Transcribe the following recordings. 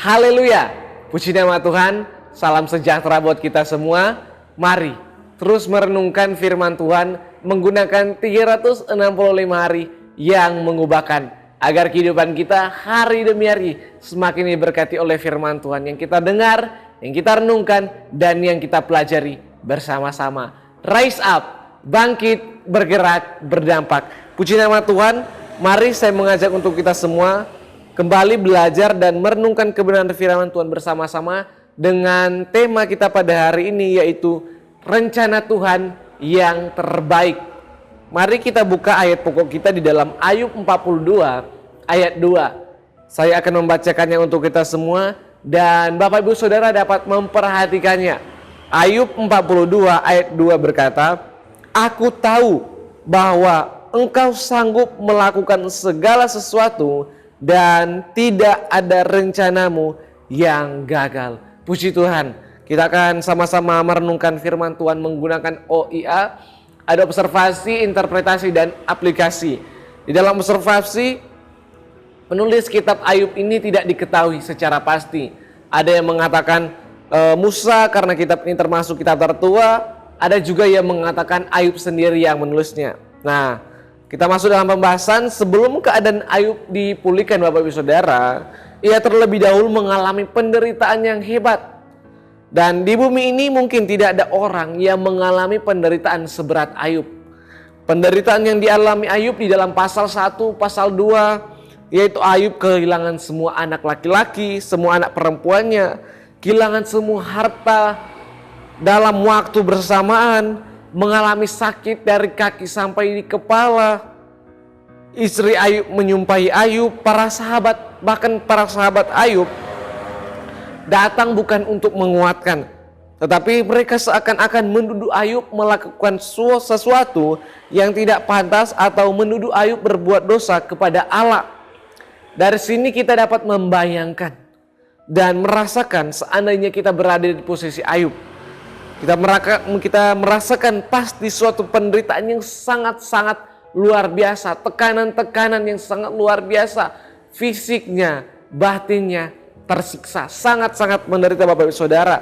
Haleluya, puji nama Tuhan, salam sejahtera buat kita semua. Mari terus merenungkan firman Tuhan menggunakan 365 hari yang mengubahkan, agar kehidupan kita hari demi hari semakin diberkati oleh firman Tuhan yang kita dengar, yang kita renungkan, dan yang kita pelajari bersama-sama. Rise up, bangkit, bergerak, berdampak. Puji nama Tuhan, mari saya mengajak untuk kita semua kembali belajar dan merenungkan kebenaran firman Tuhan bersama-sama dengan tema kita pada hari ini, yaitu rencana Tuhan yang terbaik. Mari kita buka ayat pokok kita di dalam Ayub 42 ayat 2. Saya akan membacakannya untuk kita semua dan Bapak Ibu Saudara dapat memperhatikannya. Ayub 42 ayat 2 berkata, "Aku tahu bahwa Engkau sanggup melakukan segala sesuatu dan tidak ada rencanamu yang gagal." Puji Tuhan, kita akan sama-sama merenungkan firman Tuhan menggunakan OIA. Ada observasi, interpretasi, dan aplikasi. Di dalam observasi, penulis kitab Ayub ini tidak diketahui secara pasti. Ada yang mengatakan Musa karena kitab ini termasuk kitab tertua. Ada juga yang mengatakan Ayub sendiri yang menulisnya. Nah, kita masuk dalam pembahasan. Sebelum keadaan Ayub dipulihkan Bapak Ibu Saudara, ia terlebih dahulu mengalami penderitaan yang hebat. Dan di bumi ini mungkin tidak ada orang yang mengalami penderitaan seberat Ayub. Penderitaan yang dialami Ayub di dalam pasal 1, pasal 2, yaitu Ayub kehilangan semua anak laki-laki, semua anak perempuannya, kehilangan semua harta dalam waktu bersamaan, mengalami sakit dari kaki sampai di kepala. Istri Ayub menyumpahi Ayub, para sahabat, bahkan para sahabat Ayub datang bukan untuk menguatkan, tetapi mereka seakan-akan menuduh Ayub melakukan sesuatu yang tidak pantas atau menuduh Ayub berbuat dosa kepada Allah. Dari sini kita dapat membayangkan dan merasakan seandainya kita berada di posisi Ayub. Kita merasakan pasti suatu penderitaan yang sangat-sangat luar biasa, tekanan-tekanan yang sangat luar biasa, fisiknya, batinnya tersiksa, sangat-sangat menderita Bapak Ibu Saudara.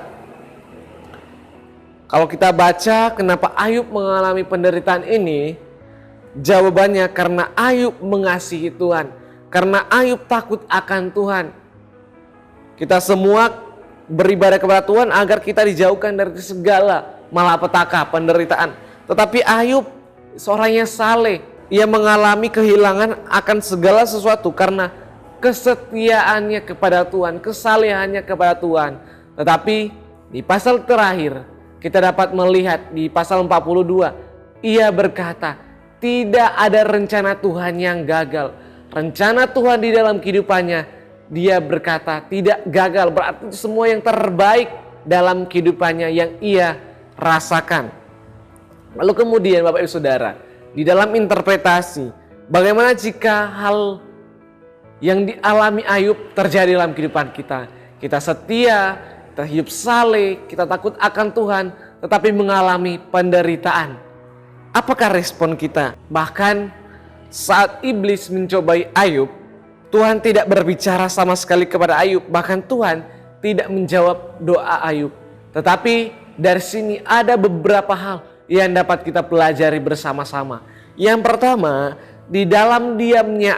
Kalau kita baca kenapa Ayub mengalami penderitaan ini, jawabannya karena Ayub mengasihi Tuhan, karena Ayub takut akan Tuhan. Kita semua beribadah kepada Tuhan agar kita dijauhkan dari segala malapetaka, penderitaan. Tetapi Ayub seorang yang saleh, ia mengalami kehilangan akan segala sesuatu karena kesetiaannya kepada Tuhan, kesalehannya kepada Tuhan. Tetapi di pasal terakhir kita dapat melihat di pasal 42, ia berkata, tidak ada rencana Tuhan yang gagal. Rencana Tuhan di dalam kehidupannya, dia berkata tidak gagal, berarti semua yang terbaik dalam kehidupannya yang ia rasakan. Lalu kemudian Bapak Ibu Saudara, di dalam interpretasi, bagaimana jika hal yang dialami Ayub terjadi dalam kehidupan kita? Kita setia, kita hidup saleh, kita takut akan Tuhan, tetapi mengalami penderitaan. Apakah respon kita? Bahkan saat iblis mencobai Ayub, Tuhan tidak berbicara sama sekali kepada Ayub. Bahkan Tuhan tidak menjawab doa Ayub. Tetapi dari sini ada beberapa hal yang dapat kita pelajari bersama-sama. Yang pertama, di dalam diamnya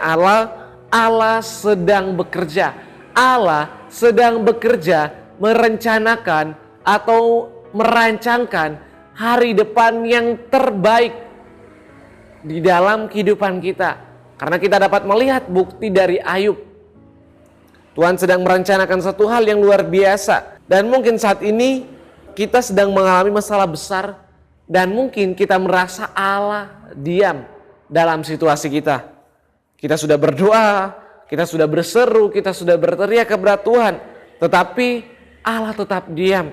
Allah sedang bekerja. Allah sedang bekerja merencanakan atau merancangkan hari depan yang terbaik di dalam kehidupan kita. Karena kita dapat melihat bukti dari Ayub. Tuhan sedang merencanakan satu hal yang luar biasa. Dan mungkin saat ini kita sedang mengalami masalah besar. Dan mungkin kita merasa Allah diam dalam situasi kita. Kita sudah berdoa, kita sudah berseru, kita sudah berteriak kepada Tuhan. Tetapi Allah tetap diam.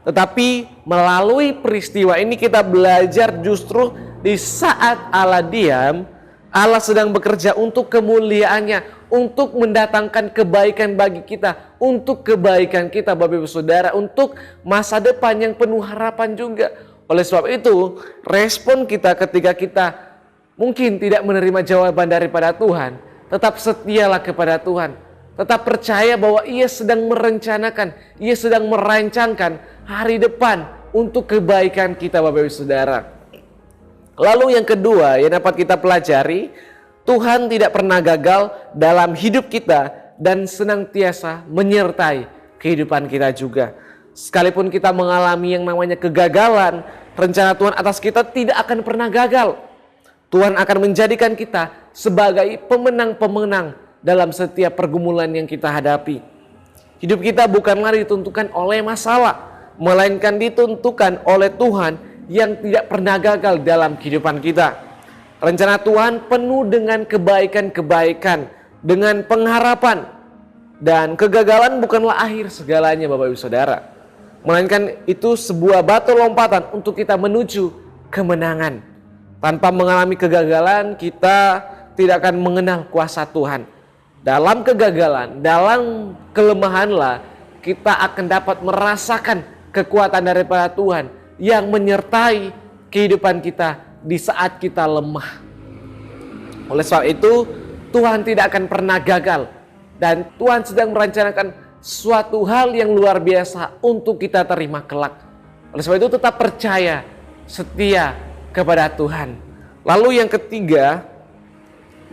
Tetapi melalui peristiwa ini kita belajar justru di saat Allah diam, Allah sedang bekerja untuk kemuliaannya, untuk mendatangkan kebaikan bagi kita, untuk kebaikan kita Bapak Ibu Saudara, untuk masa depan yang penuh harapan juga. Oleh sebab itu, respon kita ketika kita mungkin tidak menerima jawaban daripada Tuhan, tetap setialah kepada Tuhan. Tetap percaya bahwa Ia sedang merencanakan, Ia sedang merancangkan hari depan untuk kebaikan kita Bapak Ibu Saudara. Lalu yang kedua yang dapat kita pelajari, Tuhan tidak pernah gagal dalam hidup kita dan senantiasa menyertai kehidupan kita juga. Sekalipun kita mengalami yang namanya kegagalan, rencana Tuhan atas kita tidak akan pernah gagal. Tuhan akan menjadikan kita sebagai pemenang-pemenang dalam setiap pergumulan yang kita hadapi. Hidup kita bukanlah ditentukan oleh masalah, melainkan ditentukan oleh Tuhan yang tidak pernah gagal dalam kehidupan kita. Rencana Tuhan penuh dengan kebaikan-kebaikan, dengan pengharapan. Dan kegagalan bukanlah akhir segalanya Bapak Ibu Saudara, melainkan itu sebuah batu lompatan untuk kita menuju kemenangan. Tanpa mengalami kegagalan, kita tidak akan mengenal kuasa Tuhan. Dalam kegagalan, dalam kelemahanlah kita akan dapat merasakan kekuatan daripada Tuhan yang menyertai kehidupan kita di saat kita lemah. Oleh sebab itu, Tuhan tidak akan pernah gagal. Dan Tuhan sedang merencanakan suatu hal yang luar biasa untuk kita terima kelak. Oleh sebab itu tetap percaya, setia kepada Tuhan. Lalu yang ketiga,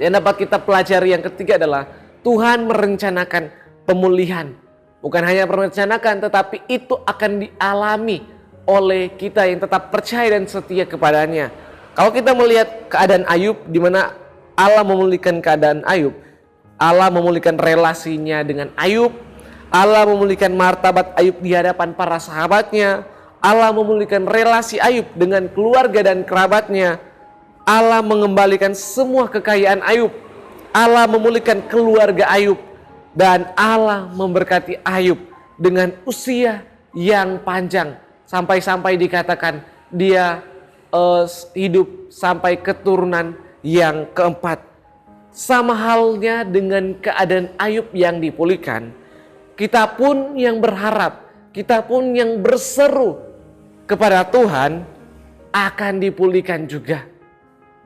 yang dapat kita pelajari yang ketiga adalah Tuhan merencanakan pemulihan. Bukan hanya merencanakan, tetapi itu akan dialami oleh kita yang tetap percaya dan setia kepadanya. Kalau kita melihat keadaan Ayub, di mana Allah memulihkan keadaan Ayub, Allah memulihkan relasinya dengan Ayub, Allah memulihkan martabat Ayub di hadapan para sahabatnya, Allah memulihkan relasi Ayub dengan keluarga dan kerabatnya, Allah mengembalikan semua kekayaan Ayub, Allah memulihkan keluarga Ayub, dan Allah memberkati Ayub dengan usia yang panjang, sampai-sampai dikatakan dia hidup sampai keturunan yang keempat. Sama halnya dengan keadaan Ayub yang dipulihkan, kita pun yang berharap, kita pun yang berseru kepada Tuhan akan dipulihkan juga.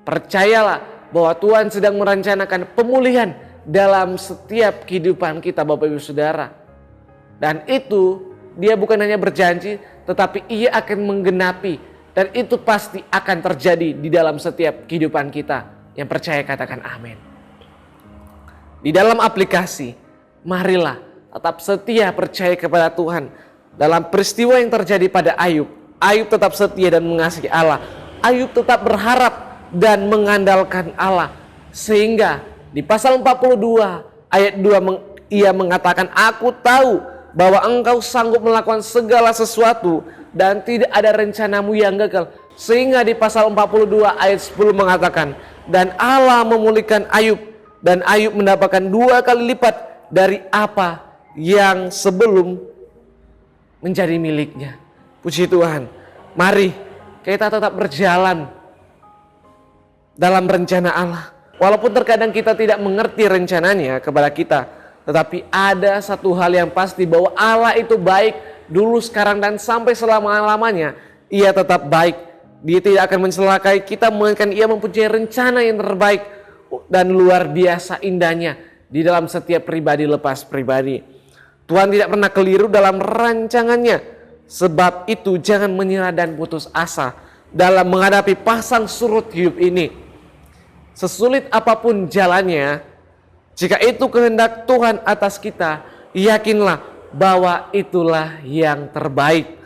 Percayalah bahwa Tuhan sedang merencanakan pemulihan dalam setiap kehidupan kita Bapak Ibu Saudara. Dan itu dia bukan hanya berjanji, tetapi ia akan menggenapi, dan itu pasti akan terjadi di dalam setiap kehidupan kita. Yang percaya katakan amin. Di dalam aplikasi, marilah tetap setia percaya kepada Tuhan. Dalam peristiwa yang terjadi pada Ayub, Ayub tetap setia dan mengasihi Allah. Ayub tetap berharap dan mengandalkan Allah. Sehingga di pasal 42 ayat 2 ia mengatakan, aku tahu bahwa engkau sanggup melakukan segala sesuatu dan tidak ada rencanamu yang gagal. Sehingga di pasal 42 ayat 10 mengatakan, dan Allah memulihkan Ayub, dan Ayub mendapatkan 2 kali lipat dari apa yang sebelum menjadi miliknya. Puji Tuhan. Mari kita tetap berjalan dalam rencana Allah. Walaupun terkadang kita tidak mengerti rencananya kepada kita, tetapi ada satu hal yang pasti, bahwa Allah itu baik dulu, sekarang, dan sampai selama-lamanya. Ia tetap baik. Dia tidak akan mencelakai kita, melainkan ia mempunyai rencana yang terbaik dan luar biasa indahnya di dalam setiap pribadi lepas pribadi. Tuhan tidak pernah keliru dalam rancangannya. Sebab itu jangan menyerah dan putus asa dalam menghadapi pasang surut hidup ini. Sesulit apapun jalannya, jika itu kehendak Tuhan atas kita, yakinlah bahwa itulah yang terbaik.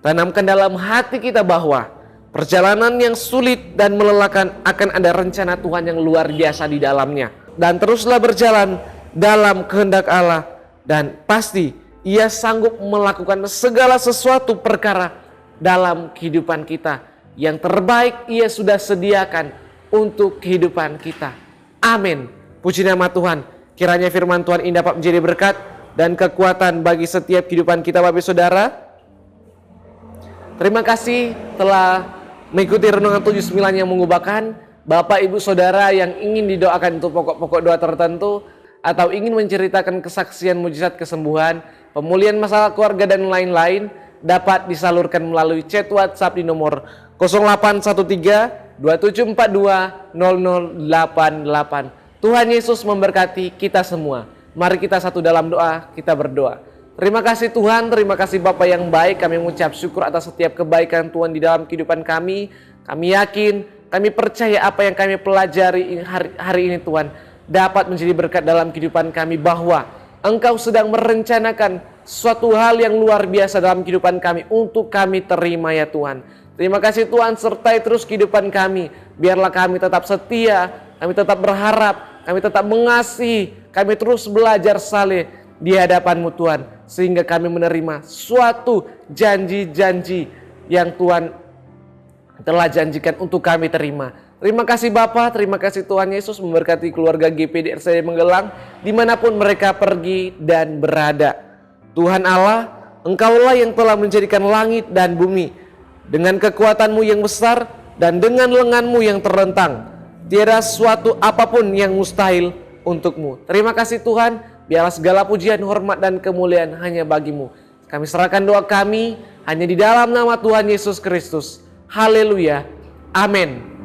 Tanamkan dalam hati kita bahwa perjalanan yang sulit dan melelahkan akan ada rencana Tuhan yang luar biasa di dalamnya. Dan teruslah berjalan dalam kehendak Allah, dan pasti Ia sanggup melakukan segala sesuatu perkara dalam kehidupan kita. Yang terbaik Ia sudah sediakan untuk kehidupan kita. Amin. Puji nama Tuhan. Kiranya firman Tuhan ini dapat menjadi berkat dan kekuatan bagi setiap kehidupan kita Bapak Saudara. Terima kasih telah mengikuti renungan 79 yang mengubahkan. Bapak Ibu Saudara yang ingin didoakan untuk pokok-pokok doa tertentu, atau ingin menceritakan kesaksian mujizat kesembuhan, pemulihan masalah keluarga dan lain-lain, dapat disalurkan melalui chat WhatsApp di nomor 0813 2742 0088. Tuhan Yesus memberkati kita semua. Mari kita satu dalam doa, kita berdoa. Terima kasih Tuhan, terima kasih Bapa yang baik. Kami mengucap syukur atas setiap kebaikan Tuhan di dalam kehidupan kami. Kami yakin, kami percaya apa yang kami pelajari hari ini Tuhan dapat menjadi berkat dalam kehidupan kami, bahwa Engkau sedang merencanakan suatu hal yang luar biasa dalam kehidupan kami untuk kami terima ya Tuhan. Terima kasih Tuhan, sertai terus kehidupan kami. Biarlah kami tetap setia, kami tetap berharap, kami tetap mengasihi, kami terus belajar saleh di hadapan-Mu Tuhan. Sehingga kami menerima suatu janji-janji yang Tuhan telah janjikan untuk kami terima. Terima kasih Bapa, terima kasih Tuhan Yesus memberkati keluarga GPD RCD Menggelang dimanapun mereka pergi dan berada. Tuhan Allah, Engkaulah yang telah menjadikan langit dan bumi. Dengan kekuatan-Mu yang besar dan dengan lengan-Mu yang terlentang, tiada suatu apapun yang mustahil untuk-Mu. Terima kasih Tuhan, biarlah segala pujian, hormat dan kemuliaan hanya bagi-Mu. Kami serahkan doa kami hanya di dalam nama Tuhan Yesus Kristus. Haleluya. Amin.